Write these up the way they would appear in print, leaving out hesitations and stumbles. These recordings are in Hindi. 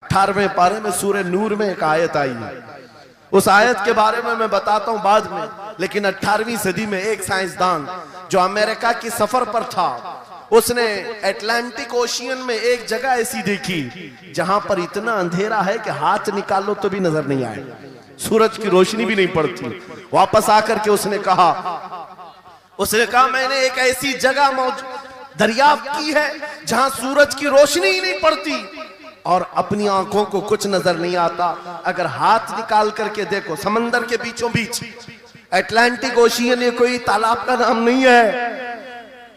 18वें पारे में सूरह नूर में एक आयत आई है। उस आयत के बारे में मैं बताता हूं बाद में, लेकिन 18वीं सदी में एक साइंसदान जो अमेरिका की सफर पर था, उसने अटलांटिक ओशियन में एक जगह ऐसी देखी जहां पर इतना अंधेरा है कि हाथ निकालो तो भी नजर नहीं आए, सूरज की रोशनी भी नहीं पड़ती। वापस आकर के उसने कहा मैंने एक ऐसी जगह दरियाफ्त की है जहां सूरज की रोशनी ही नहीं पड़ती और अपनी आंखों को कुछ नजर नहीं आता। अगर हाथ निकाल करके देखो, समंदर के बीचों बीच अटलांटिक ओशियन, ये कोई तालाब का नाम नहीं है।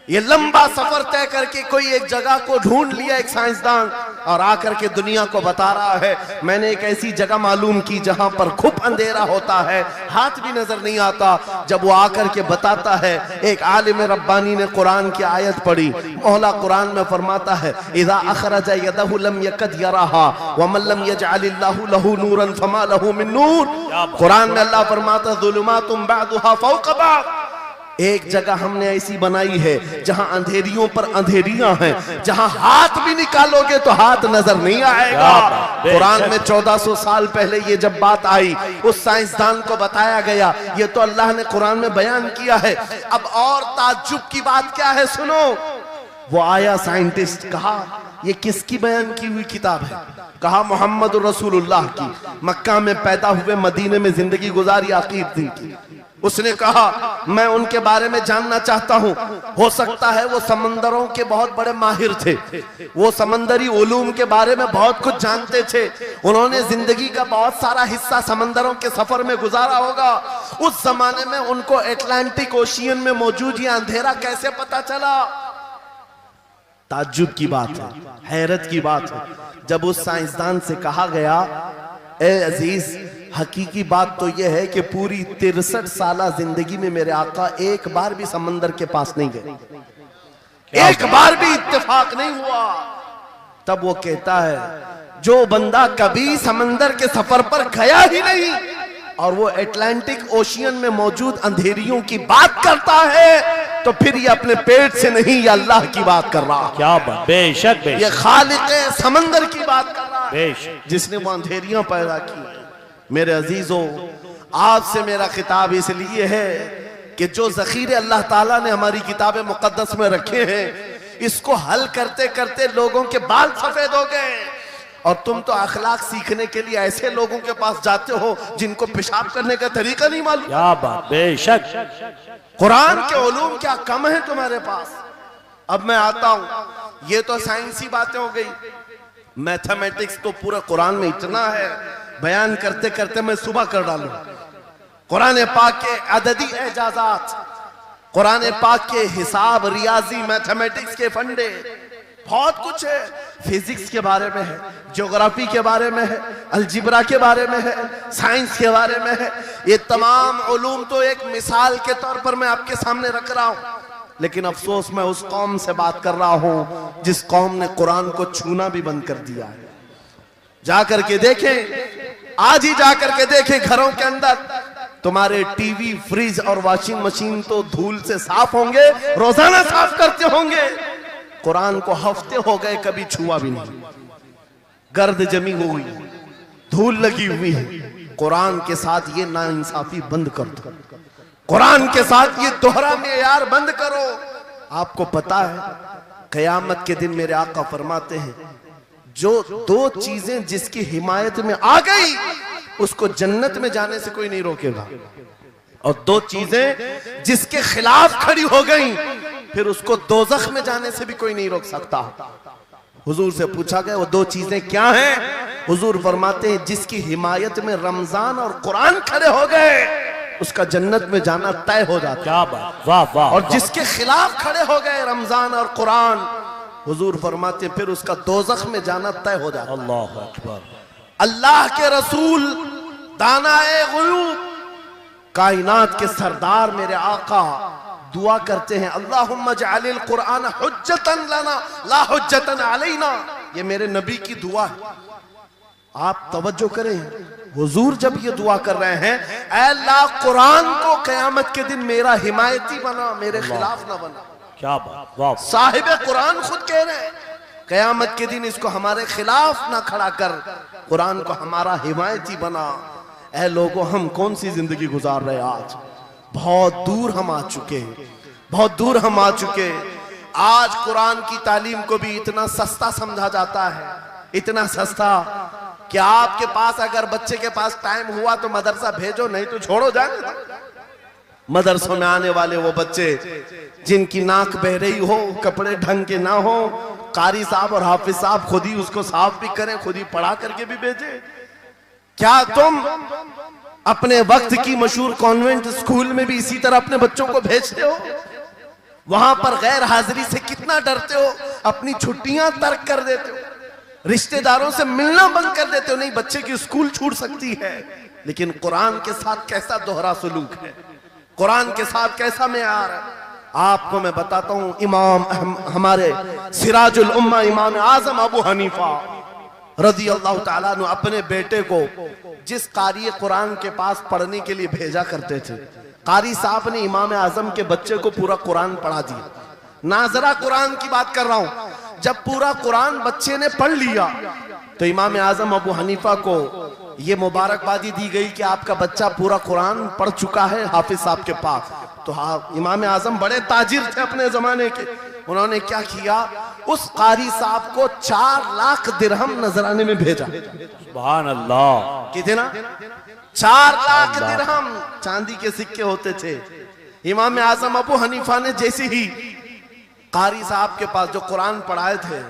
ये लंबा सफर तय करके कोई एक जगह को ढूंढ लिया एक साइंसदान और आकर के दुनिया को बता रहा है मैंने एक ऐसी जगह मालूम की जहां पर खूब अंधेरा होता है, हाथ भी नजर नहीं आता। जब वो आकर के बताता है, एक आलिम रब्बानी ने कुरान की आयत पढ़ी। मौला कुरान में फरमाता है इज़ा अखरज यदहु लम यकद यराहा व मन लम यजअलिल्लाहु लहू नूरन फमा लहू मिन नूर। कुरान में अल्लाह फरमाता ज़ुलुमातुम बअदुहा फौक़ बअद। एक जगह हमने ऐसी बनाई है जहां अंधेरियों पर अंधेरियां हैं, जहां हाथ भी निकालोगे तो हाथ नजर नहीं आएगा। कुरान में 1400 साल पहले ये जब बात आई, उस साइंसदान को बताया गया, ये तो अल्लाह ने कुरान में बयान किया है। अब और ताज्जुब की बात क्या है सुनो। वो आया साइंटिस्ट, कहा ये किसकी बयान की हुई किताब है? कहा मोहम्मद रसूलुल्लाह की, मक्का में पैदा हुए, मदीने में जिंदगी गुजारी, आखिर दिन की। उसने कहा मैं उनके बारे में जानना चाहता हूं। हो सकता है वो समंदरों के बहुत बड़े माहिर थे, वो समंदरी उलूम के बारे में बहुत कुछ जानते थे, उन्होंने जिंदगी का बहुत सारा हिस्सा समंदरों के सफर में गुजारा होगा। उस जमाने में उनको अटलांटिक ओशियन में मौजूद ये अंधेरा कैसे पता चला? ताज्जुब की बात है, हैरत की बात है। जब उस साइंसदान से कहा गया ए अजीज, हकीकी बात तो यह है कि पूरी 63 साला जिंदगी में मेरे आका एक बार भी समंदर के पास नहीं गए, एक बार भी इत्तेफाक नहीं हुआ। तब वो कहता है जो बंदा कभी समंदर के सफर पर गया ही नहीं और वो अटलांटिक ओशियन में मौजूद अंधेरियों की बात करता है, तो फिर ये अपने पेट से नहीं, ये अल्लाह की बात कर रहा। क्या बात, बेशक बेशक, ये खालिक समंदर की बात कर रहा है, बेशक, जिसने वो अंधेरियां पैदा की। मेरे अजीजों, आपसे मेरा खिताब इसलिए है कि जो जखीरे अल्लाह ताला ने हमारी किताब मुकद्दस में रखे हैं, इसको हल करते करते लोगों के बाल सफेद हो गए और तुम तो अखलाक सीखने के लिए ऐसे लोगों के पास जाते हो जिनको पेशाब करने का तरीका नहीं मालूम। क्या बात, बेशक, कुरान के उलूम क्या कम है तुम्हारे पास? अब मैं आता हूं, ये तो साइंसी बातें हो गई, मैथमेटिक्स तो पूरा कुरान में इतना है, बयान करते करते मैं सुबह कर डालूं। कुरान पाक के अददी एजाजात, कुरान पाक के हिसाब, रियाजी, मैथमेटिक्स के फंडे, बहुत कुछ है। फिजिक्स के बारे में है, ज्योग्राफी के बारे में है, अलजिब्रा के बारे में है, साइंस के बारे में है। ये तमाम उलूम तो एक मिसाल के तौर पर मैं आपके सामने रख रहा हूं, लेकिन अफसोस मैं उस कौम से बात कर रहा हूं जिस कौम ने कुरान को छूना भी बंद कर दिया है। जाकर के देखें, आज ही जाकर के देखें, घरों के अंदर तुम्हारे टीवी, फ्रिज और वॉशिंग मशीन तो धूल से साफ होंगे, रोजाना साफ करते होंगे। कुरान को हफ्ते हो गए कभी छुआ भी नहीं, गर्द जमी हुई, धूल लगी हुई है। कुरान के साथ ये नाइंसाफी बंद कर दो, कुरान के साथ ये दोहरा मेयार बंद करो। आपको पता है कयामत के दिन मेरे आका फरमाते हैं जो दो चीजें जिसकी हिमायत में आ गई उसको जन्नत में जाने से कोई नहीं रोकेगा, और दो चीजें जिसके खिलाफ खड़ी हो गई फिर उसको दोज़ख में जाने से भी कोई नहीं रोक सकता। हुजूर से पूछा गया वो दो चीजें क्या हैं? हुजूर फरमाते हैं जिसकी हिमायत में रमजान और कुरान खड़े हो गए उसका जन्नत में जाना तय हो जाता। क्या बात, वाह वाह। और जिसके खिलाफ खड़े हो गए रमजान और कुरान, हुजूर फरमाते हैं फिर उसका दोज़ख में जाना तय हो जाता। अल्लाह अकबर। अल्लाह के रसूल, दानाए ग़ुयूब, कायनात के सरदार मेरे आका दुआ करते हैं अल्लाहुम्मा जअलिल कुरान हुज्जतन लना ला हुज्जतन अलैना। ये मेरे नबी की दुआ है, आप तवज्जो करें। हुजूर जब ये दुआ कर रहे हैं, ऐ अल्लाह कुरान को क़यामत के दिन मेरा हिमायती बना, मेरे खिलाफ ना बना। क्या बात, वाह। साहिब कुरान खुद कह रहे हैं क़यामत के दिन इसको हमारे खिलाफ ना खड़ा कर, कुरान को हमारा हिमायती बना। ऐ लोगों, हम कौन सी जिंदगी गुजार रहे आज? बहुत दूर हम आ चुके, बहुत दूर हम आ चुके। आज कुरान की तालीम को भी इतना सस्ता समझा जाता है, इतना सस्ता कि आपके पास अगर बच्चे के पास टाइम हुआ तो मदरसा भेजो, नहीं तो छोड़ो जाने। मदरसों में आने वाले वो बच्चे जिनकी नाक बह रही हो, कपड़े ढंग के ना हो, कारी साहब और हाफिज साहब खुद ही उसको साफ भी करें, खुद ही पढ़ा करके भी भेजे। क्या तुम अपने वक्त की मशहूर कॉन्वेंट स्कूल में भी इसी तरह अपने बच्चों को भेजते हो? वहां पर गैर हाजिरी से कितना डरते हो, अपनी छुट्टियां तर्क कर देते हो, रिश्तेदारों से मिलना बंद कर देते हो। नहीं, बच्चे की स्कूल छूट सकती है, लेकिन कुरान के साथ कैसा दोहरा सलूक है, कुरान के साथ कैसा मेयार है, आपको मैं बताता हूं। इमाम हमारे सिराजुल उम्मा इमाम आजम अबू हनीफा रज़ी अल्लाह ताला अन्हु अपने बेटे को जिस कारी कुरान के पास पढ़ने के लिए भेजा करते थे, कारी साहब ने इमाम आजम के बच्चे को पूरा कुरान पढ़ा दिया। नाजरा कुरान की बात कर रहा हूं। जब पूरा कुरान बच्चे ने पढ़ लिया तो इमाम आजम अबू हनीफा को ये मुबारकबादी दी गई कि आपका बच्चा पूरा कुरान पढ़ चुका है हाफिज साहब के पास। तो हाँ, इमाम आजम बड़े ताजिर थे अपने जमाने के। उन्होंने क्या किया, उस कारी साहब को 4 लाख दिरहम नजराने में भेजा। सुभान अल्लाह। कितना? 4 लाख दिरहम चांदी के सिक्के होते थे। इमाम आजम अबू हनीफा ने जैसे ही कारी साहब के पास जो कुरान पढ़ाए थे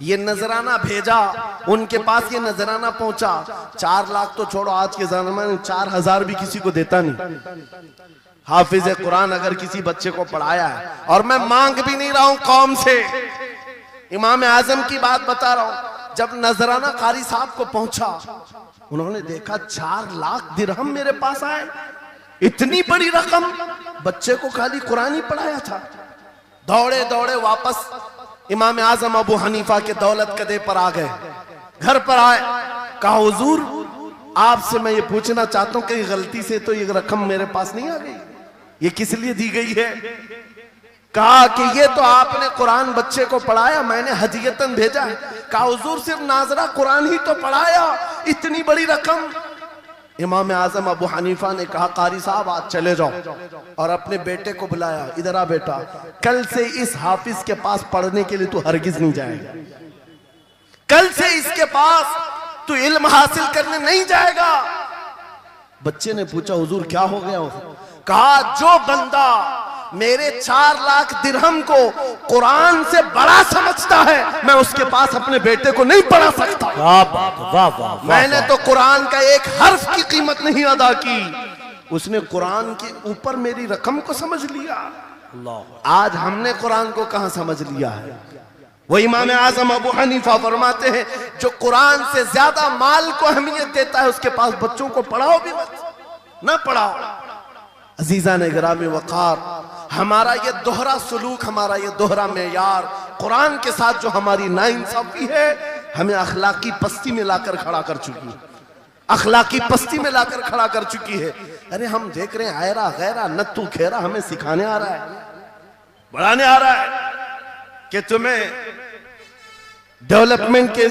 ये नजराना भेजा, उनके पास ये नजराना पहुंचा। 4 लाख तो छोड़ो, आज के जमाने में 4000 भी किसी को देता नहीं। हाफिज कुरान अगर किसी बच्चे को पढ़ाया है, और मैं मांग भी नहीं रहा हूं कौम से, इमाम आजम की बात बता रहा हूं। जब नजराना कारी साहब को पहुंचा, उन्होंने देखा 4 लाख दिरहम मेरे पास आए, इतनी बड़ी रकम, बच्चे को खाली कुरान ही पढ़ाया था। दौड़े दौड़े वापस इमाम आजम अबू हनीफा के दौलत कदे पर आ गए। घर पर आए, कहा हुजूर आपसे मैं ये पूछना चाहता हूं कि गलती से तो ये रकम मेरे पास नहीं आ गई, ये किस लिए दी गई है? कहा कि ये तो आपने कुरान बच्चे को पढ़ाया, मैंने हदियतन भेजा है। कहा हुजूर सिर्फ नाजरा कुरान ही तो पढ़ाया, इतनी बड़ी रकम? इमाम आजम अबू हनीफा ने कहा कारी साहब आज चले जाओ, और अपने बेटे को बुलाया, इधर आ बेटा, कल से इस हाफिज के पास पढ़ने के लिए तू हरगिज नहीं जाएगा, कल से इसके पास तू इल्म हासिल करने नहीं जाएगा। बच्चे ने पूछा हुजूर क्या हो गया? कहा जो बंदा मेरे 4 लाख दिरहम को कुरान से बड़ा समझता है, मैं उसके पास अपने बेटे को नहीं पढ़ा सकता। वाह वाह वाह। मैंने तो कुरान का एक हर्फ की कीमत नहीं अदा की, उसने कुरान के ऊपर मेरी रकम को समझ लिया। अल्लाह। आज हमने कुरान को कहां समझ लिया है? वो इमाम आजम अबू हनीफा फरमाते हैं जो कुरान से ज्यादा माल को अहमियत देता है उसके पास बच्चों को पढ़ाओ भी मत, ना पढ़ाओ। अजीजा ने गिरामी वक़ार, हमारा ये दोहरा सलूक, हमारा ये दोहरा मेयार, कुरान के साथ जो हमारी नाइंसाफी है, हमें अखलाकी पस्ती में लाकर खड़ा कर चुकी है, अखलाकी पस्ती में लाकर खड़ा कर चुकी है। अरे हम देख रहे हैं आयरा गैरा नत्तू खेरा हमें सिखाने आ रहा है, बढ़ाने आ रहा है कि तुम्हें डेवलपमेंट के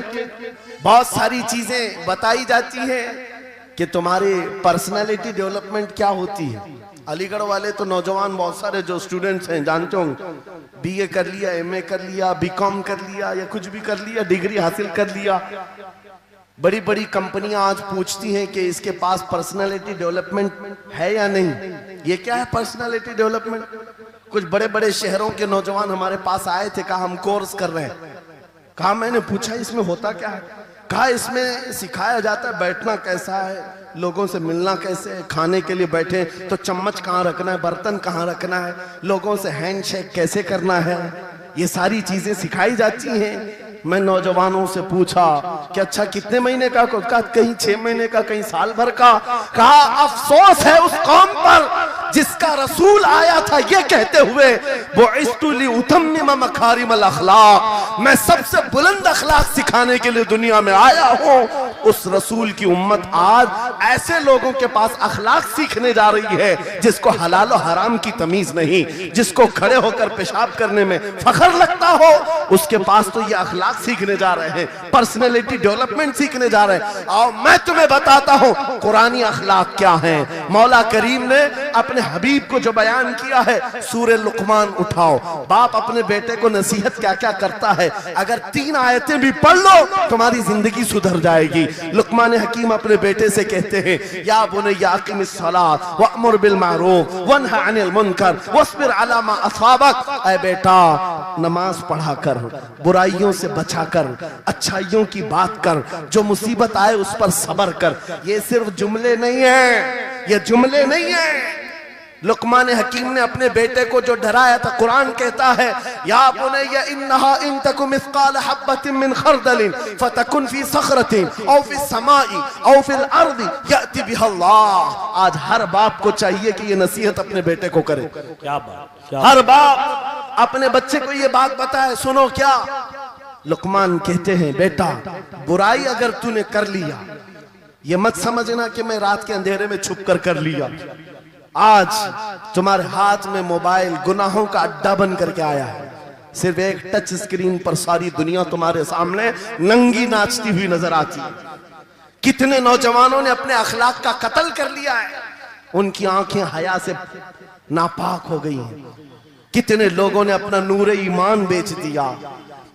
बहुत सारी चीजें बताई जाती है कि तुम्हारी पर्सनालिटी डेवलपमेंट क्या होती है। अलीगढ़ वाले तो नौजवान बहुत सारे जो स्टूडेंट्स हैं जानते होंगे, बीए कर लिया, एमए कर लिया, बीकॉम कर लिया या कुछ भी कर लिया, डिग्री हासिल कर लिया। बड़ी बड़ी कंपनियां आज पूछती हैं कि इसके पास पर्सनालिटी डेवलपमेंट है या नहीं। ये क्या है पर्सनालिटी डेवलपमेंट? कुछ बड़े बड़े शहरों के नौजवान हमारे पास आए थे, कहा हम कोर्स कर रहे हैं। कहा मैंने पूछा इसमें होता क्या है? कहा इसमें सिखाया जाता है बैठना कैसा है, लोगों से मिलना कैसे है, खाने के लिए बैठे तो चम्मच कहाँ रखना है, बर्तन कहाँ रखना है, लोगों से हैंडशेक कैसे करना है, ये सारी चीजें सिखाई जाती हैं। मैं नौजवानों से पूछा कि अच्छा कितने महीने का? कहा कहीं 6 महीने का, कहीं साल भर का। कहा अफसोस है उस कौम पर जिसका रसूल आया था ये कहते हुए, बुइस्तु लिउतम्मिम मकारिमल अखलाक, मैं सबसे बुलंद अखलाक सिखाने के लिए दुनिया में आया हूं। उस रसूल की उम्मत आज ऐसे लोगों के पास अखलाक सीखने जा रही है जिसको हलाल और हराम की तमीज नहीं, जिसको खड़े होकर पेशाब करने में फख्र लगता हो, उसके पास तो ये अखलाक सीखने जा रहे हैं, पर्सनैलिटी डेवलपमेंट सीखने जा रहे हैं। और मैं तुम्हें बताता हूं कुरानी अखलाक क्या है। मौला करीम ने अपने हबीब को जो बयान किया है, सूरह लुकमान उठाओ, बाप अपने बेटे को नसीहत क्या क्या करता है, अगर 3 आयतें भी पढ़ लो तुम्हारी जिंदगी सुधर जाएगी। लुकमान हकीम अपने बेटे से कहते हैं, या बुनय्या अक़िमिस सलात वअमुर बिल मारूफ वन्हा अनिल मुनकर वस्बिर अला मा असाबक, ऐ बेटा नमाज पढ़ा कर, बुराइयों से बचा कर, अच्छाइयों की बात कर, जो मुसीबत आए उस पर सब्र कर। ये सिर्फ जुमले नहीं है, ये जुमले नहीं है। लुकमान हकीम ने अपने बेटे को जो डराया था, कुरान कहता है, या बुनय्या इन्नहा इन तकु मिस्काल हब्बतिन मिन खरदलिन फतकुन फी सखरतिन औ फी समाई औ फिल अर्दी याति बिहल्लाह। आज हर बाप को चाहिए कि ये नसीहत अपने बेटे को करे। क्या बात, हर बाप अपने बच्चे को ये बात बताए, सुनो क्या। लुकमान कहते हैं, बेटा बुराई अगर तूने कर लिया, ये मत समझना कि मैं रात के अंधेरे में छुप कर लिया। आज तुम्हारे हाथ में मोबाइल गुनाहों का अड्डा बन करके आया है। सिर्फ एक टच स्क्रीन पर सारी दुनिया तुम्हारे सामने नंगी नाचती हुई नजर आती है। कितने नौजवानों ने अपने अखलाक का कत्ल कर लिया है, उनकी आंखें हया से नापाक हो गई हैं। कितने लोगों ने अपना नूर ईमान बेच दिया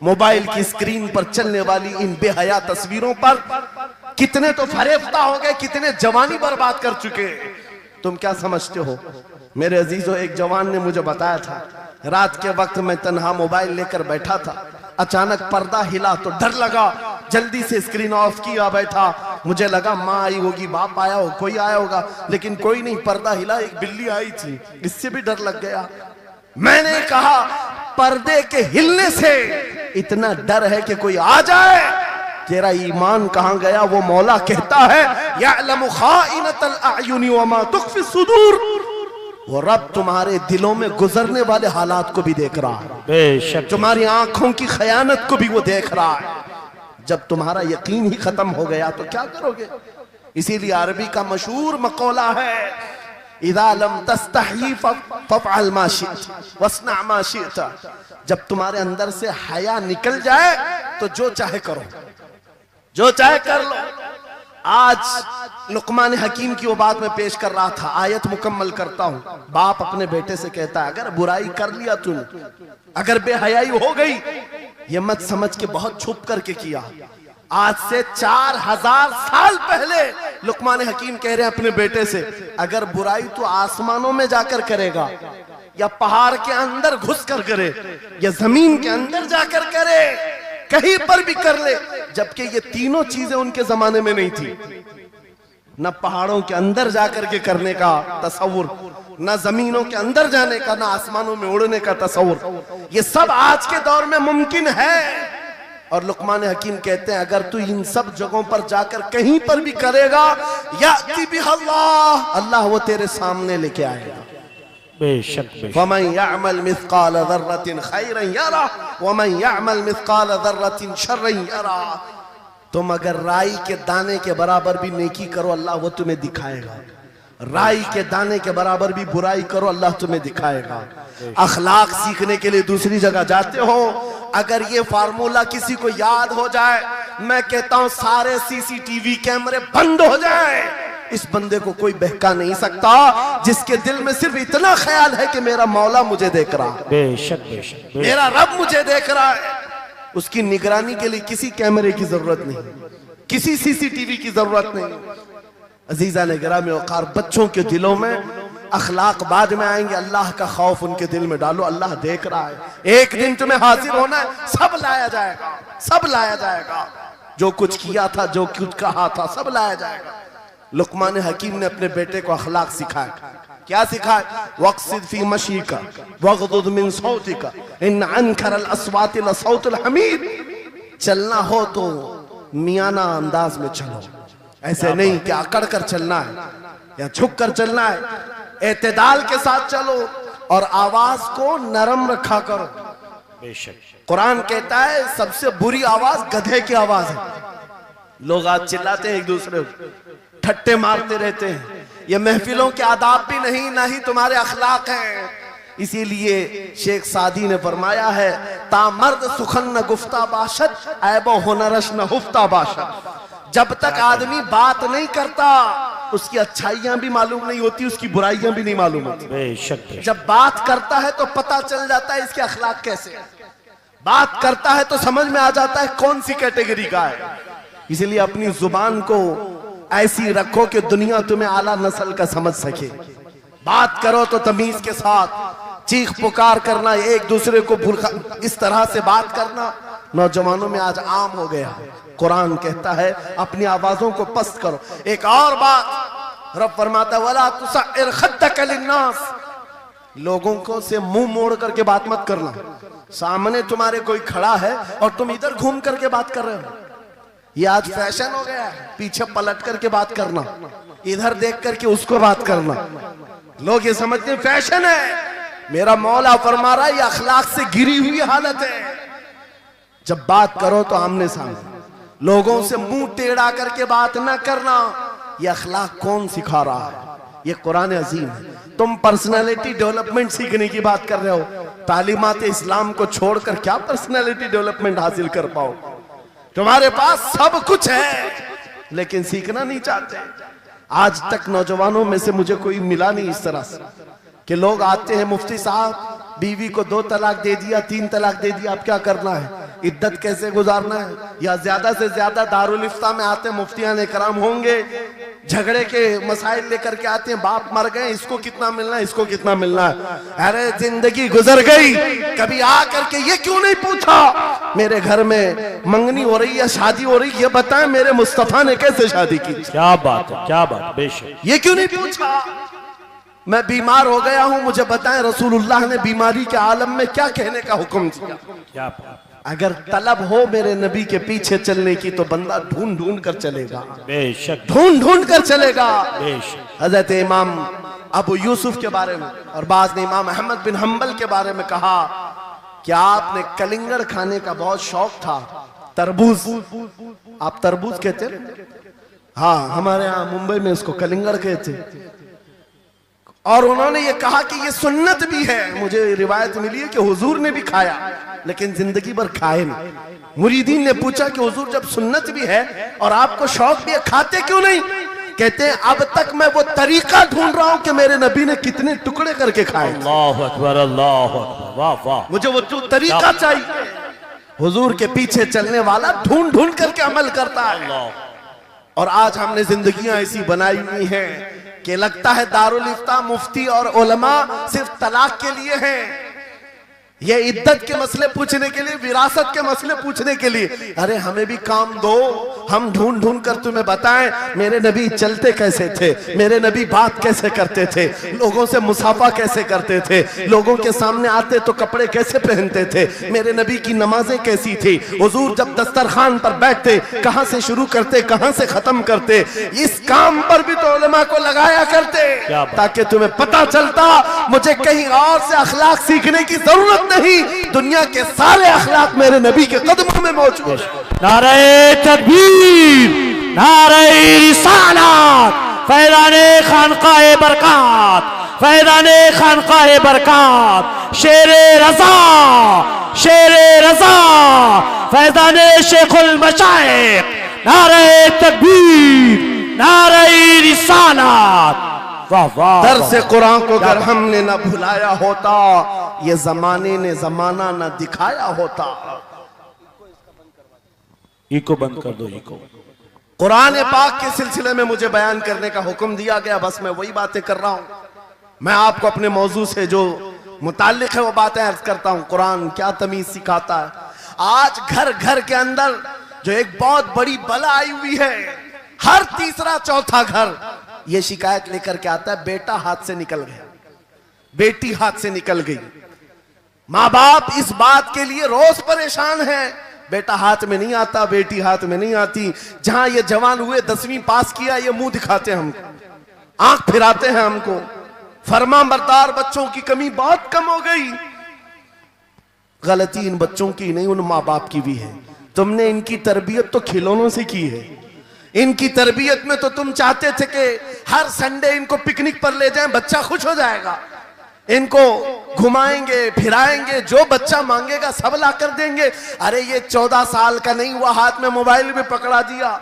मोबाइल की स्क्रीन पर चलने वाली इन बेहया तस्वीरों पर। कितने तो फरेफ्ता हो गए, कितने जवानी बर्बाद कर चुके। तुम क्या समझते हो? मेरे अजीजों, एक जवान ने मुझे बताया था, रात के वक्त मैं तन्हा मोबाइल लेकर बैठा था, अचानक पर्दा हिला तो डर लगा, जल्दी से स्क्रीन ऑफ किया, बैठा। मुझे लगा माँ आई होगी, बाप आया हो, कोई आया होगा, लेकिन कोई नहीं। पर्दा हिला, एक बिल्ली आई थी, इससे भी डर लग गया। मैंने कहा पर्दे के हिलने से इतना डर है कि कोई आ जाए, तेरा ईमान कहां गया? वो मौला कहता है, यअलमु खाइनतल अयुनि व मा तुख्फी सुदूर। वो रब तुम्हारे दिलों में गुजरने वाले हालात को भी देख रहा है, बेशक तुम्हारी आंखों की खयानत को भी वो देख रहा है। जब तुम्हारा यकीन ही खत्म हो गया तो क्या करोगे? इसीलिए अरबी का मशहूर मकौला है, इज़ा लम तस्तही फफ़अल मा शिअत वस्ना मा शिअत। जब तुम्हारे अंदर से हया निकल जाए तो जो चाहे करो, जो चाहे कर लो। आज लुकमान हकीम की वो बात मैं पेश कर रहा था, आयत मुकम्मल करता हूं। बाप अपने बेटे से कहता है, अगर बुराई कर लिया तूने, अगर बेहयाई हो गई, ये मत समझ के बहुत छुप करके किया। आज से 4000 साल पहले लुकमान हकीम कह रहे हैं अपने बेटे से, अगर बुराई तो आसमानों में जाकर करेगा, या पहाड़ के अंदर घुस कर करे, या जमीन के अंदर जाकर करे, कहीं पर भी कर ले। जबकि ये तीनों चीजें उनके जमाने में नहीं थी। न पहाड़ों के अंदर जाकर के करने का तसव्वुर, न जमीनों के अंदर जाने का, न आसमानों में उड़ने का तसव्वुर। ये सब आज के दौर में मुमकिन है। और लुकमान हकीम कहते हैं, अगर तू इन सब जगहों पर जाकर कहीं पर भी करेगा, याति बिहल्लाह, अल्लाह वो तेरे सामने लेके आएगा। बेशक वमन यअमल मिस्काल ज़र्रतिन खैरन यरा वमन यअमल मिस्काल ज़र्रतिन शर्रन यरा। तुम अगर राई के दाने के बराबर भी नेकी करो, अल्लाह वो तुम्हें दिखाएगा। राई के दाने के बराबर भी बुराई करो, अल्लाह तुम्हें दिखाएगा। अखलाक सीखने के लिए दूसरी जगह जाते हो, अगर ये फार्मूला किसी को याद हो जाए, मैं कहता हूं सारे सीसीटीवी कैमरे बंद हो जाए। इस बंदे को कोई बहका नहीं सकता, जिसके दिल में सिर्फ इतना ख्याल है कि मेरा मौला मुझे देख रहा है, बेशक बेशक मेरा रब मुझे देख रहा है। उसकी निगरानी के लिए किसी कैमरे की जरूरत नहीं, किसी सीसीटीवी की जरूरत नहीं। अजीजा ने गिरामी औकार, बच्चों के दिलों में अखलाक बाद में आएंगे, अल्लाह का खौफ उनके दिल में डालो। अल्लाह देख रहा है, एक दिन तुम्हें हाजिर होना है, सब लाया जाएगा, सब लाया जाएगा। जो कुछ किया था, जो कुछ कहा था, सब लाया जाएगा। लुकमान हकीम ने अपने बेटे को अखलाक सिखाया। क्या सिखाया? वक़्सिद फी मशीका वग़दुद मिन सौतिका इन अनकरल अस्वात लसौतुल हमीद। चलना हो तो मियाना अंदाज में चलो, ऐसे नहीं कि अकड़ कर चलना है या झुक कर चलना है। एतदाल के साथ चलो और आवाज को नरम रखा करो। बेशक कुरान कहता है सबसे बुरी आवाज गधे की आवाज है। लोग आज चिल्लाते हैं एक दूसरे को, ठट्टे मारते रहते हैं। ये महफिलों के आदाब भी नहीं, ना ही तुम्हारे अखलाक हैं। इसीलिए शेख सादी ने फरमाया है, तामर्द सुखन न गुफ्ता बाशद ऐबो हुनरश न हुफ्ता बाशद। जब तक आदमी बात नहीं करता उसकी अच्छाइयां भी मालूम नहीं होती, उसकी बुराइयां भी नहीं मालूम होती। बेशक बेशक जब बात करता है तो पता चल जाता है इसके अखलाक कैसे हैं। बात करता है तो समझ में आ जाता है कौन सी कैटेगरी का है। इसलिए अपनी जुबान को ऐसी रखो कि दुनिया तुम्हें आला नस्ल का समझ सके। बात करो तो तमीज के साथ, चीख पुकार करना, एक दूसरे को इस तरह से बात करना नौजवानों में आज आम हो गया। कुरान कहता है अपनी आवाजों को पस्त करो। एक और बात रब फरमाता है, वला तुसअर खद्दक लिन्नास, लोगों को से मुंह मोड़ करके बात मत करना। सामने तुम्हारे कोई खड़ा है और तुम इधर घूम करके बात कर रहे हो। ये आज फैशन हो गया है, पीछे पलट करके बात करना, इधर देख करके उसको बात करना। लोग ये समझते हैं फैशन है। मेरा मौला फरमा रहा है ये अखलाक से गिरी हुई हालत है। जब बात करो तो आमने सामने, लोगों से मुंह टेढ़ा करके बात ना करना। ये अखलाक कौन सिखा रहा है? ये कुरान अजीम है। तुम पर्सनालिटी डेवलपमेंट सीखने की बात कर रहे हो, तालीमात इस्लाम को छोड़कर क्या पर्सनालिटी डेवलपमेंट हासिल कर पाओ? तुम्हारे पास सब कुछ है लेकिन सीखना नहीं चाहते। आज तक नौजवानों में से मुझे कोई मिला नहीं इस तरह से कि लोग आते हैं, मुफ्ती साहब बीवी को 2 तलाक दे दिया, 3 तलाक दे दिया, अब क्या करना है, इद्दत कैसे गुजारना है? या ज्यादा से ज्यादा दारुल इफ्ता में आते हैं, मुफ्तियान इकराम होंगे, झगड़े के मसाइल लेकर के आते हैं, बाप मर गए, इसको कितना मिलना है, इसको कितना मिलना है। अरे जिंदगी गुजर गई, कभी आ करके ये क्यों नहीं पूछा मेरे घर में मंगनी हो रही है, शादी हो रही, ये बताएं मेरे मुस्तफा ने कैसे शादी की? क्या बात है, क्या बात। बेशक ये क्यों नहीं पूछा? मैं बीमार हो गया हूं, मुझे बताएं रसूलुल्लाह ने बीमारी के आलम में क्या कहने का हुक्म दिया? क्या बात। अगर तलब हो मेरे नबी के पीछे चलने की तो बंदा ढूंढ ढूंढ कर चलेगा, बेशक ढूंढ ढूंढ कर चलेगा। बेशक हजरत इमाम अबू यूसुफ के बारे में और बाद ने इमाम अहमद बिन हम्बल के बारे में कहा कि आपने कलिंगड़ खाने का बहुत शौक था। तरबूज, आप तरबूज कहते हैं? हाँ, हमारे यहाँ मुंबई में इसको कलिंगड़ कहते। और उन्होंने ये कहा कि ये सुन्नत भी है। मुझे रिवायत मिली है कि हुजूर ने भी खाया लेकिन जिंदगी भर खाए नहीं। मुरीदीन ने पूछा कि हुजूर जब सुन्नत भी है और आपको शौक भी है, खाते क्यों नहीं? कहते हैं अब तक मैं वो तरीका ढूंढ रहा हूं कि मेरे नबी ने कितने टुकड़े करके खाए। अल्लाह अकबर, अल्लाह अकबर, वाह वाह। मुझे वो तरीका चाहिए। हुजूर के पीछे चलने वाला ढूंढ ढूंढ करके अमल करता है। और आज हमने जिंदगियां ऐसी बनाई हुई हैं कि लगता है दारुल इफ्ता, मुफ्ती और उलमा सिर्फ तलाक के लिए हैं, ये इद्दत के मसले पूछने के लिए, विरासत के मसले पूछने के लिए। अरे हमें भी काम दो, हम ढूंढ ढूंढ कर तुम्हें बताएं मेरे नबी चलते कैसे थे, मेरे नबी बात कैसे करते थे, लोगों से मुसाफा कैसे करते थे, लोगों के सामने आते तो कपड़े कैसे पहनते थे, मेरे नबी की नमाजें कैसी थी, हुजूर जब दस्तरखान पर बैठते कहां से शुरू करते कहां से खत्म करते। इस काम पर भी तो उलमा को लगाया करते ताकि तुम्हें पता चलता मुझे कहीं और से अखलाक सीखने की जरूरत नहीं, दुनिया के सारे अखलाक मेरे नबी के कदमों में मौजूद है। नारे तकबीर, नारे रिसालत, फैज़ाने खानकाए बरकत, फैज़ाने खानकाए बरकत, शेरे रज़ा, शेरे रज़ा, फैज़ाने शेखुल मशाइख, नारे तकबीर, नारे रिसालत। दर्स कुरान को अगर हमने न भुलाया होता, ये जमाने ने जमाना न दिखाया होता। इको बंद कर दो, इको। कुरान पाक के सिलसिले में मुझे बयान करने का हुक्म दिया गया, बस मैं वही बातें कर रहा हूं। मैं आपको अपने मौजू से जो मुताल्लिक है वो बातें अर्ज करता हूं। कुरान क्या तमीज सिखाता है। आज घर घर के अंदर जो एक बहुत बड़ी बला आई हुई है, हर तीसरा चौथा घर ये शिकायत लेकर के आता है बेटा हाथ से निकल गया, बेटी हाथ से निकल गई। माँ बाप इस बात के लिए रोज परेशान है, बेटा हाथ में नहीं आता, बेटी हाथ में नहीं आती। जहां ये जवान हुए 10वीं पास किया, ये मुंह दिखाते हैं हमको, आंख फिराते हैं हमको। फरमाबरदार बच्चों की कमी बहुत कम हो गई। गलती इन बच्चों की नहीं, उन माँ बाप की भी है। तुमने इनकी तरबियत तो खिलौनों से की है। इनकी तरबियत में तो तुम चाहते थे कि हर संडे इनको पिकनिक पर ले जाएं, बच्चा खुश हो जाएगा। इनको घुमाएंगे फिराएंगे, जो बच्चा मांगेगा सब ला कर देंगे। अरे ये 14 साल का नहीं हुआ, हाथ में मोबाइल भी पकड़ा दिया,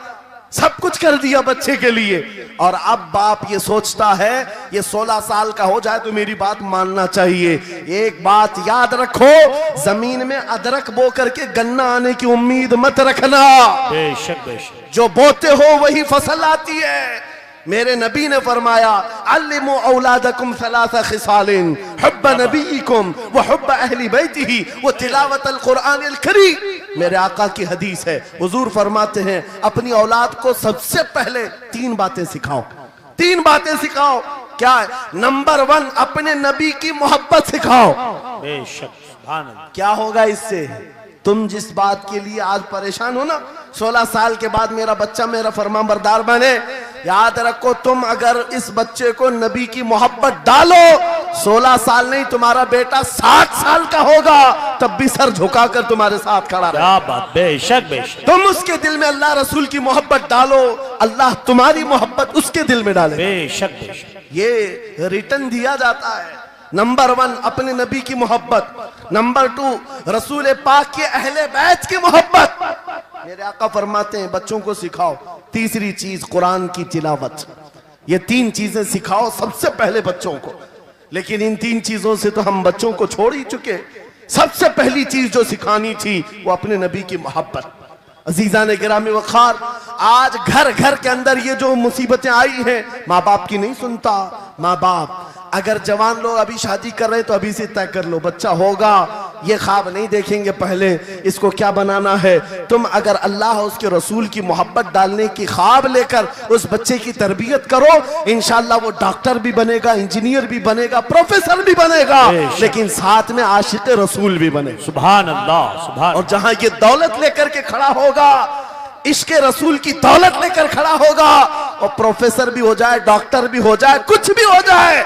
सब कुछ कर दिया बच्चे के लिए। और अब बाप ये सोचता है ये 16 साल का हो जाए तो मेरी बात मानना चाहिए। एक बात याद रखो, जमीन में अदरक बो करके गन्ना आने की उम्मीद मत रखना। बेशक बेशक, जो बोते हो वही फसल आती है। मेरे नबी ने फरमाया, अल्लिमु औलादकुम सलासा खिसालिन, हुब्ब नबीकुम व हुब्ब अहली बैतिही व तिलावतल कुरआनिल करीम। मेरे आका की हदीस है, हुजूर फरमाते हैं अपनी औलाद को सबसे पहले 3 बातें सिखाओ। 3 बातें सिखाओ। क्या है? नंबर 1, अपने नबी की मोहब्बत सिखाओ। बेशक, सुभान अल्लाह। क्या होगा इससे? तुम जिस बात के लिए आज परेशान हो ना, 16 साल के बाद मेरा बच्चा मेरा फरमाबरदार बने, याद रखो तुम अगर इस बच्चे को नबी की मोहब्बत डालो, 16 साल नहीं तुम्हारा बेटा 60 साल का होगा, तब भी सर झुकाकर तुम्हारे साथ खड़ा रहेगा। क्या बात, बेशक बेशक। तुम उसके दिल में अल्लाह रसूल की मोहब्बत डालो, अल्लाह तुम्हारी मोहब्बत उसके दिल में डाले। बेशक बेशक, ये रिटर्न दिया जाता है। नंबर 1 अपने नबी की मोहब्बत, नंबर 2 रसूल पाक के अहले बैत की मोहब्बत। मेरे आका फरमाते हैं बच्चों को सिखाओ। तीसरी चीज कुरान की तिलावत। ये 3 चीजें सिखाओ सबसे पहले बच्चों को। लेकिन इन 3 चीजों से तो हम बच्चों को छोड़ ही चुके। सबसे पहली चीज जो सिखानी थी वो अपने नबी की मोहब्बत। अजीजा ने गिरामी वखार, आज घर घर के अंदर ये जो मुसीबतें आई हैं, माँ बाप की नहीं सुनता। माँ बाप अगर जवान लोग अभी शादी कर रहे हैं तो अभी से तय कर लो, बच्चा होगा, ये ख्वाब नहीं देखेंगे पहले इसको क्या बनाना है। तुम अगर अल्लाह उसके रसूल की मोहब्बत डालने की ख्वाब लेकर उस बच्चे की तरबियत करो, इंशाअल्लाह वो डॉक्टर भी बनेगा, इंजीनियर भी बनेगा, प्रोफेसर भी बनेगा, लेकिन साथ में आशिक रसूल भी बनेगा। सुभान अल्लाह, सुभान। और जहां ये दौलत लेकर के खड़ा होगा, इश्क रसूल की दौलत लेकर खड़ा होगा, और प्रोफेसर भी हो जाए, डॉक्टर भी हो जाए, कुछ भी हो जाए,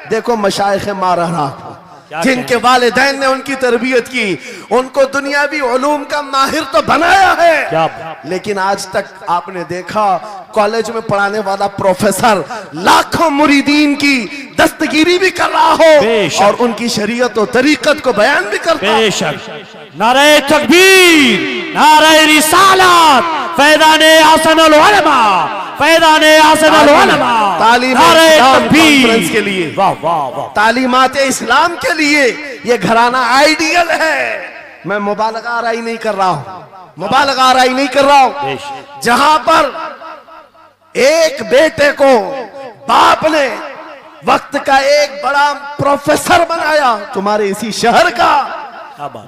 देखो मशाइख मारहरा जिनके वालिदैन ने उनकी तरबियत की, उनको दुनियावी उलूम का माहिर तो बनाया है, क्या? लेकिन आज तक आपने देखा कॉलेज में पढ़ाने वाला प्रोफेसर लाखों मुरीदीन की दस्तगीरी भी कर रहा हो और उनकी शरीयत और तरीकत को बयान भी करता हो। बेशक। नारे तकबीर, नारे रिसालत, फैज़ाने हसनुल उलमा, फैज़ाने हसनुल उलमा। नारे तकबीर के लिए, वाह वाह वाह, तालीमात इस्लाम के लिए ये घराना आइडियल है। मैं मुबालगा आराई नहीं कर रहा हूं, मुबालगा आराई नहीं कर रहा हूं। जहां पर एक बेटे को बाप ने वक्त का एक बड़ा प्रोफेसर बनाया तुम्हारे इसी शहर का,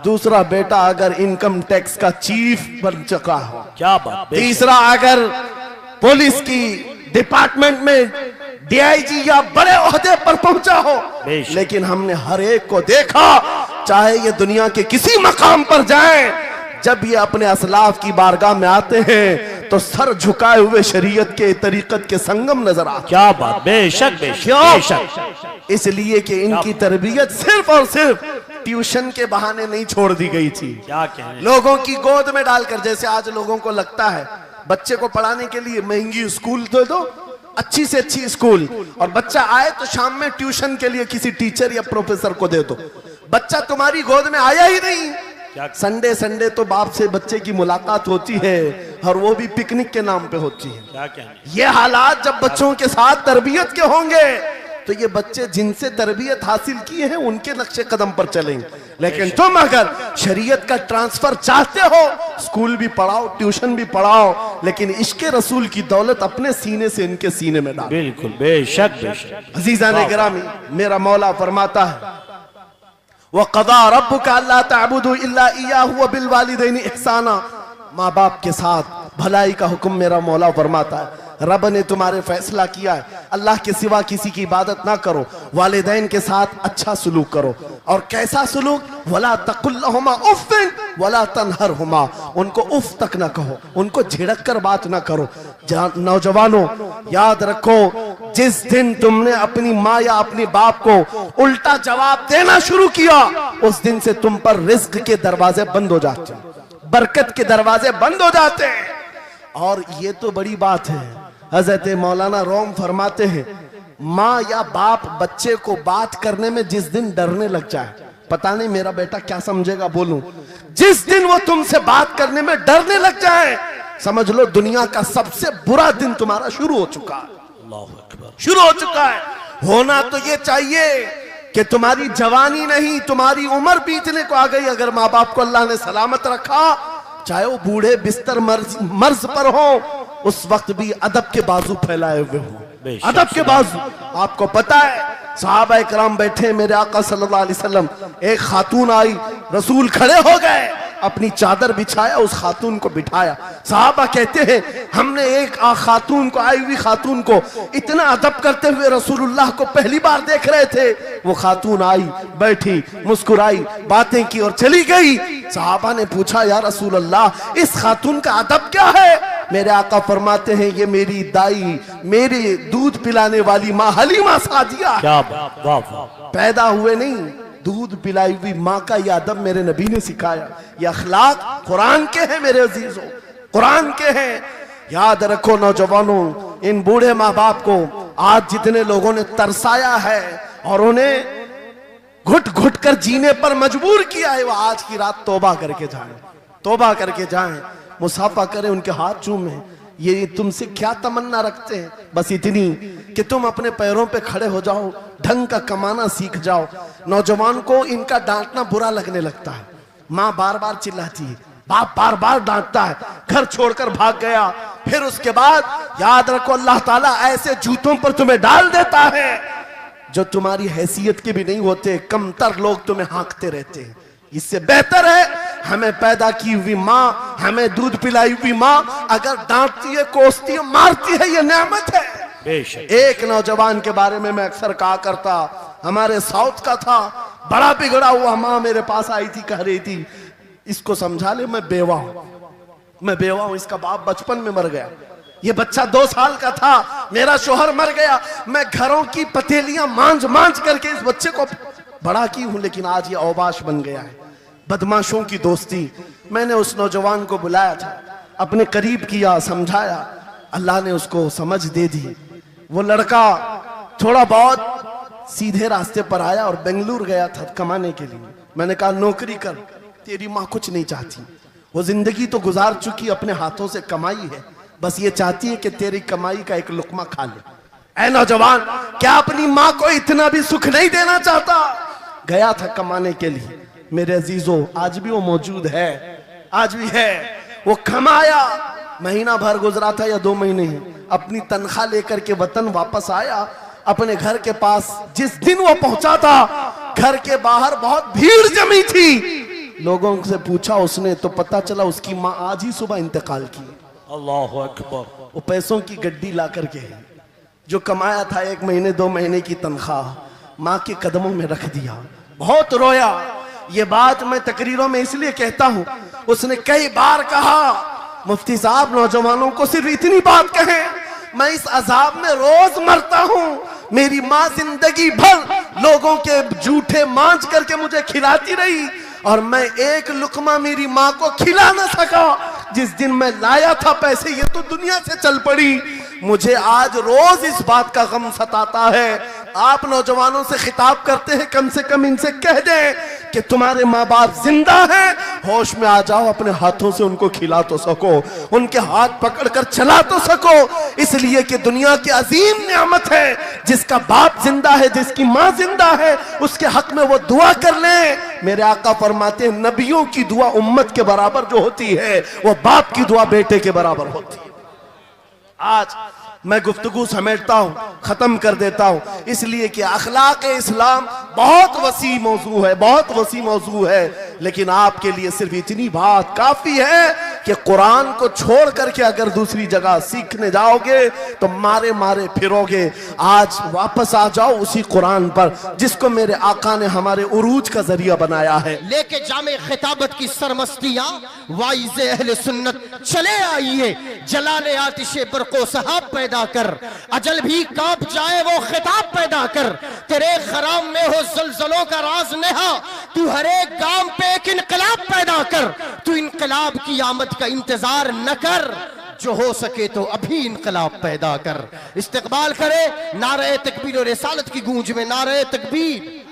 दूसरा बेटा अगर इनकम टैक्स का चीफ बन चुका हो, क्या बात, तीसरा अगर पुलिस की डिपार्टमेंट में डीआईजी या बड़े ओहदे पर पहुंचा हो। लेकिन हमने हर एक को देखा, चाहे ये दुनिया के किसी मकाम पर जाएं, जब ये अपने असलाफ की बारगाह में आते हैं तो सर झुकाए हुए शरीयत के तरीकत के संगम नजर आते। क्या बात, बेशक बेशक। इसलिए कि इनकी तरबियत सिर्फ और सिर्फ ट्यूशन के बहाने नहीं छोड़ दी गई थी, क्या कहें, लोगों की गोद में डालकर। जैसे आज लोगों को लगता है बच्चे को पढ़ाने के लिए महंगी स्कूल दे दो, अच्छी से अच्छी स्कूल, और बच्चा आए तो शाम में ट्यूशन के लिए किसी टीचर या प्रोफेसर को दे दो। बच्चा तुम्हारी गोद में आया ही नहीं। संडे संडे तो बाप से बच्चे की मुलाकात होती है, और वो भी पिकनिक के नाम पे होती है। क्या कहें, ये हालात जब बच्चों के साथ तरबियत के होंगे तो ये बच्चे जिनसे तरबियत हासिल की है उनके नक्शे कदम पर चलेंगे। लेकिन तुम अगर शरीयत का ट्रांसफर चाहते हो, स्कूल भी पढ़ाओ, ट्यूशन भी पढ़ाओ, लेकिन इश्क रसूल की दौलत अपने सीने से इनके सीने में डालो। बिल्कुल, बेशक बेशक। अजीजा ने गिरामी, मेरा मौला फरमाता है, वक़ज़ा रब्बुका अल्ला तअबुदू इल्ला इय्याहु व बिल वालिदैनि इहसाना। माँ बाप के साथ भलाई का हुक्म मेरा मौला फरमाता है। रब ने तुम्हारे फैसला किया है अल्लाह के सिवा किसी की इबादत ना करो, वालिदैन के साथ अच्छा सलूक करो। और कैसा सलूक? वला तकुल्लहुमा उफ़्फ़िन वला तनहरहुमा, उनको उफ तक ना कहो, उनको झिड़क कर बात ना करो। नौजवानों याद रखो, जिस दिन तुमने अपनी माँ या अपने बाप को उल्टा जवाब देना शुरू किया, उस दिन से तुम पर रिज्क के दरवाजे बंद हो जाते हैं, बरकत के दरवाजे बंद हो जाते हैं। और ये तो बड़ी बात है, हजरत मौलाना रोम फरमाते हैं, माँ या बाप बच्चे को बात करने में जिस दिन डरने लग जाए, पता नहीं मेरा बेटा क्या समझेगा बोलूं, जिस दिन वो तुमसे बात करने में डरने लग जाए, समझ लो दुनिया का सबसे बुरा दिन तुम्हारा शुरू हो चुका है, शुरू हो चुका है। होना तो ये चाहिए कि तुम्हारी जवानी नहीं, तुम्हारी उम्र बीतने को आ गई, अगर माँ बाप को अल्लाह ने सलामत रखा, चाहे वो बूढ़े बिस्तर मर्ज पर हो, उस वक्त भी अदब के बाजू फैलाए हुए हो, अदब के बाजू। आपको पता है सहाबा इकराम बैठे, मेरे आका सल्लल्लाहु अलैहि वसल्लम, एक खातून आई, रसूल खड़े हो गए, अपनी चादर बिछाया, उस खातून को बिठाया। सहाबा कहते हैं हमने एक खातून को, आई हुई खातून को इतना अदब करते हुए रसूलुल्लाह को पहली बार देख रहे थे। वो खातून आई, बैठी, मुस्कुराई, बातें की और चली गई। सहाबा ने पूछा या रसूलल्लाह इस खातून का अदब क्या है? मेरे आका फरमाते हैं ये मेरी दाई, मेरी दूध पिलाने वाली माँ हलीमा सादिया, क्या बात, वाह वाह। पैदा हुए नहीं, दूध पिलाई हुई माँ का यह अदब मेरे नबी ने सिखाया। ये अखलाक कुरान के हैं मेरे अजीजों, कुरान के हैं। याद रखो नौजवानों, इन बूढ़े माँ बाप को आज जितने लोगों ने तरसाया है और उन्हें घुट घुट कर जीने पर मजबूर किया है, वो आज की रात तौबा करके जाएं, तौबा करके जाएं, मुसाफा करें, उनके हाथ चूमें। ये तुमसे क्या तमन्ना रखते हैं? बस इतनी कि तुम अपने पैरों पे खड़े हो जाओ, ढंग का कमाना सीख जाओ। नौजवान को इनका डांटना बुरा लगने लगता है, माँ बार बार चिल्लाती है, बाप बार बार डांटता है, घर छोड़कर भाग गया, फिर उसके बाद याद रखो अल्लाह ताला ऐसे जूतों पर तुम्हें डाल देता है जो तुम्हारी हैसियत के भी नहीं होते, कमतर लोग तुम्हें हाँकते रहते हैं। इससे बेहतर है हमें पैदा की हुई माँ, हमें दूध पिलाई हुई माँ अगर डांटती है, कोसती है, मारती है, ये नेमत है। एक नौजवान के बारे में मैं अक्सर कहा करता, हमारे साउथ का था, बड़ा बिगड़ा हुआ, माँ मेरे पास आई थी, कह रही थी इसको समझा ले मैं बेवा हूं, मैं बेवा हूं, इसका बाप बचपन में मर गया, ये बच्चा 2 साल का था, मेरा शोहर मर गया, मैं घरों की पतेलियां मांझ मांझ करके इस बच्चे को बड़ा की हूं, लेकिन आज ये औबाश बन गया है। बदमाशों की दोस्ती। मैंने उस नौजवान को बुलाया था, अपने करीब किया, समझाया, अल्लाह ने उसको समझ दे दी। वो लड़का थोड़ा बहुत सीधे रास्ते पर आया और बेंगलुरु गया था कमाने के लिए। मैंने कहा नौकरी कर, तेरी माँ कुछ नहीं चाहती, वो जिंदगी तो गुजार चुकी, अपने हाथों से कमाई है, बस ये चाहती है कि तेरी कमाई का एक लुकमा खा ले। ऐ नौजवान, क्या अपनी माँ को इतना भी सुख नहीं देना चाहता? गया था कमाने के लिए। मेरे अजीजों, आज भी वो मौजूद है, आज भी है। वो कमाया, महीना भर गुजरा था या 2 महीने ही, अपनी तनख्वाह लेकर के वतन वापस आया। अपने घर के पास जिस दिन वो पहुंचा था, घर के बाहर बहुत भीड़ जमी थी। लोगों से पूछा उसने तो पता चला उसकी माँ आज ही सुबह इंतकाल की। अल्लाहु अकबर। वो पैसों की गड्डी ला करके जो कमाया था 1 महीने 2 महीने की तनख्वाह माँ के कदमों में रख दिया। बहुत रोया। ये बात मैं तकरीरों में इसलिए कहता हूँ, उसने कई बार कहा मुफ्ती साहब नौजवानों को सिर्फ इतनी बात कहें, मैं इस अजाब में रोज मरता हूँ, मेरी माँ जिंदगी भर लोगों के जूठे मांझ करके मुझे खिलाती रही और मैं एक लुकमा मेरी माँ को खिला न सका। जिस दिन मैं लाया था पैसे, ये तो दुनिया से चल पड़ी। मुझे आज रोज इस बात का गम सताता है। आप नौजवानों से खिताब करते हैं, कम से कम इनसे कह दें कि तुम्हारे माँ बाप जिंदा हैं, होश में आ जाओ, अपने हाथों से उनको खिला तो सको, उनके हाथ पकड़कर चला तो सको, इसलिए कि दुनिया की अजीम नियामत है। जिसका बाप जिंदा है, जिसकी माँ जिंदा है, उसके हक में वो दुआ कर ले। मेरे आका फरमाते हैं नबियों की दुआ उम्मत के बराबर जो होती है, वो बाप की दुआ बेटे के बराबर होती है। आज मैं गुफ्तगू समेटता हूँ, खत्म कर देता हूँ, इसलिए कि अखलाक इस्लाम बहुत वसी मौजू है, बहुत वसी मौजू है, लेकिन आपके लिए सिर्फ इतनी बात काफी है कि कुरान को छोड़ करके अगर दूसरी जगह सीखने जाओगे तो मारे मारे फिरोगे। आज वापस आ जाओ उसी कुरान पर जिसको मेरे आका ने हमारे उरूज का जरिया बनाया है। लेके जामे खिताबत की सरमस्तियां वाइज़े अहले सुन्नत चले आइए, जलाले आतिशे बरको सहाब पैदा कर, अजल भी कांप जाए वो खिताब पैदा कर, तेरे खराम में हो जलजलों का राज नेहा, तू हर एक गांव पे एक इनकलाब पैदा कर, तू इनकलाब की आमद का इंतजार न कर, जो हो सके तो अभी इनकलाब पैदा कर। इस्तिकबाल करे नारे तकबीर और रिसालत की गूंज में, नारे तकबीर।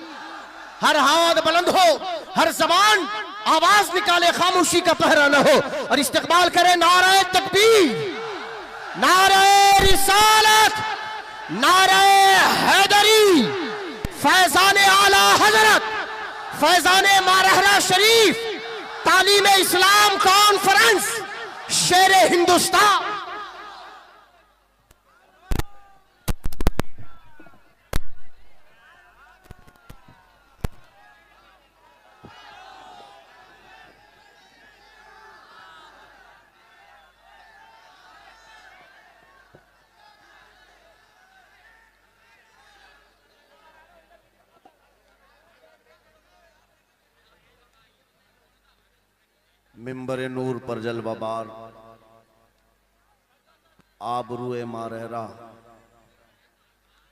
हर हाथ बुलंद हो, हर जबान आवाज निकाले, खामोशी का पहरा न हो, और इस्तिकबाल करे नारे तकबीर, नारे रिसालत, नारे हैदरी, फैजाने आला हजरत, फैजाने मारहरा शरीफ, तालीम इस्लाम कॉन्फ्रेंस, शेरे हिंदुस्तान। मिंबर नूर पर जलवाबार आबरूए मारहरा,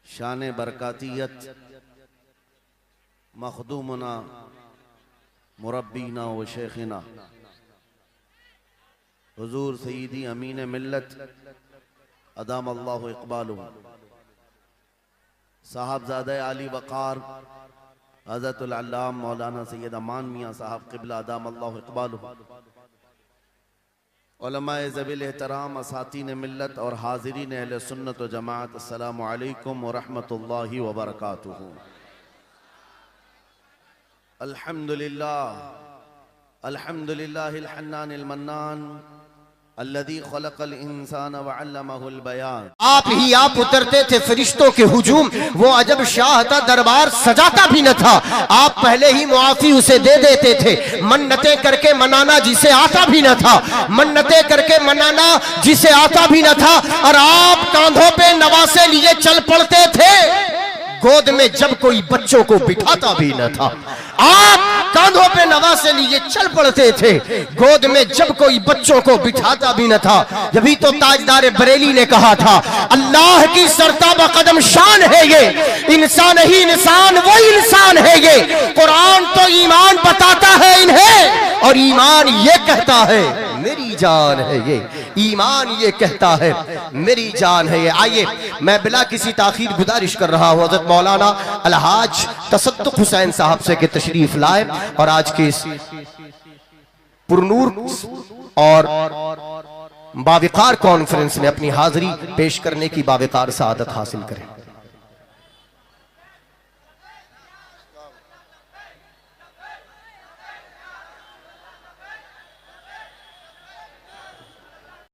शान बरकातियत, मखदूमना मुरब्बीना व शेखना हुजूर सईदी अमीन मिल्लत अदाम अल्लाहु इक़बालुहु साहबज़ादे आली वक़ार हज़रतुल अल्लाम मौलाना सैयद अमान मियाँ साहब क़िबला अदाम अल्लाहु इक़बालुहु, उलमाए ज़वील एहतराम, असातीन मिल्लत और हाज़िरीन अहले सुन्नत व जमाअत, अस्सलामु अलैकुम व रहमतुल्लाहि व बरकातुहू। अल्हम्दुलिल्लाह अल्हम्दुलिल्लाहिल हन्नानिल मन्नान अल्लज़ी खलक़ल इंसान व अल्लमहुल बयान। आप ही आप उतरते थे फरिश्तों के हुजूम, वो अजब शाह था दरबार सजाता भी न था, आप पहले ही मुआफी उसे दे देते थे, मन्नतें करके मनाना जिसे आता भी न था, मन्नतें करके मनाना जिसे आता भी न था, और आप कांधों पे नवासे लिए चल पड़ते थे, गोद में जब कोई बच्चों को बिठाता भी न था। आप कांधों पे नवासे लिए चल पड़ते थे, गोद में जब कोई बच्चों को बिठाता भी न था। जभी तो ताजदार बरेली ने कहा था, अल्लाह की सरताबा कदम शान है ये, इंसान ही इंसान वो इंसान है ये, कुरान तो ईमान बताता है इन्हें, और ईमान ये कहता है मेरी जान है ये, ईमान ये कहता है मेरी जान है ये। आइए मैं बिला किसी ताखीर गुजारिश कर रहा हूँ हज़रत मौलाना अलहाज तसद्दुक़ हुसैन साहब से कि तशरीफ लाए और आज के इस पुरनूर और बाविकार कॉन्फ्रेंस में अपनी हाजिरी पेश करने की बाविकार सआदत हासिल करें।